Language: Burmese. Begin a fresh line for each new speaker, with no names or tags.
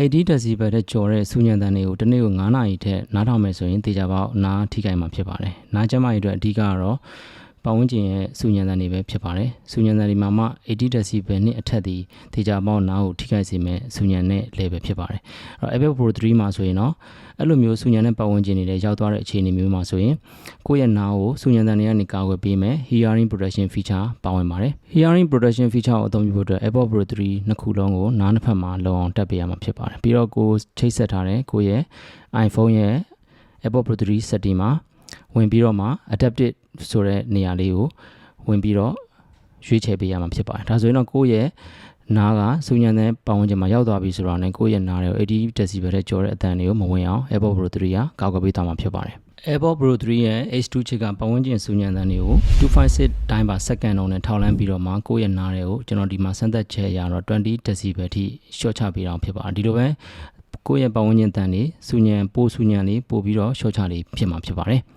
80 decibel တဲ့ကျော်တဲ့ဆူညံတန်တွေကိုတစ်နေ့ကို9နာရီထက်နားထောင်မယ်ဆိုရင်တေချာပေါက်နားထိခိုက်မှာဖြစ်ပါတယ်။နားကျန်းမာရေးအတွက်အဓိကကတော့ပတ်ဝန်းကျင်ရဲ့ဆူညံတန်တွေပဲဖြစ်ပါတယ်။ဆူညံတန်တွေမှာမှ80 decibel နဲ့အထက်ဒီတေချာပေါက်နားကိုထိခိုက်စေမဲ့ဆူညံတဲ့ level ဖြစ်ပါတယ်။အဲ့တော့ AirPods Pro 3မှာဆိုရင်တော့အဲ့လိုမျိုးဆူညံတဲ့ပတ်ဝန်းကျင်တွေလည်းရောက်သွားတဲ့အခြေအနေမျိုးမှာဆိုရင်ကိုယ့်ရဲ့နားကိုဆူညံတန်တွေကနေကာကွယ်ပေးမယ် Hearing Protection Feature ပါဝင်ပါတယ်။ Hearing Protection Feature ကိုအသုံးပြုဖို့အတွက် AirPods Pro 3နှစ်ခုလုံးကိုနားနှစ်ဖက်မှာလုံအောင်တက်ပေးရမှာဖြစ်ပါတယ်။ပြီးတော့ကိုချိတ်ဆက်ထားတဲ့ကိုယ့်ရဲ့ iPhone ရဲ့ AirPods Pro 3 setting မှာဝင်ပြီးတော့မှ Adaptive ဆိုတဲ့နေရာလေးကိုဝင်ပြီးတော့ရွေးချယ်ပေးရမှာဖြစ်ပါတယ်။ဒါဆိုရင်တော့ကိုယ့်ရဲ့နားကဆူညံတဲ့ပတ်ဝန်းကျင်မှာရောက်သွားပြီဆိုတော့လည်းကိုယ့်ရဲ့နားတွေကို80 decibel တဲ့ကျော်တဲ့အသံတွေကိုမဝင်အောင် AirPods Pro 3ကကာကွယ်ပေးသွားမှာဖြစ်ပါတယ်။ AirPods Pro 3ရဲ့ H2 ချစ်ကပတ်ဝန်းကျင်ဆူညံတန်တွေကို256တိုင်းပါစက္ကန့်လုံးနဲ့ထောက်လှမ်းပြီးတော့မှကိုယ့်ရဲ့နားတွေကိုကျွန်တော်ဒီမှာစမ်းသပ်ချက်ရတော့20 decibel ထိရှော့ချပေးအောင်ဖြစ်ပါတယ်။ဒီလိုပဲကိုယ့်ရဲ့ပတ်ဝန်းကျင်တန်တွေဆူညံလေးပို့ပြီးတော့ရှော့ချလေးဖြစ်မှာဖြစ်ပါတယ်။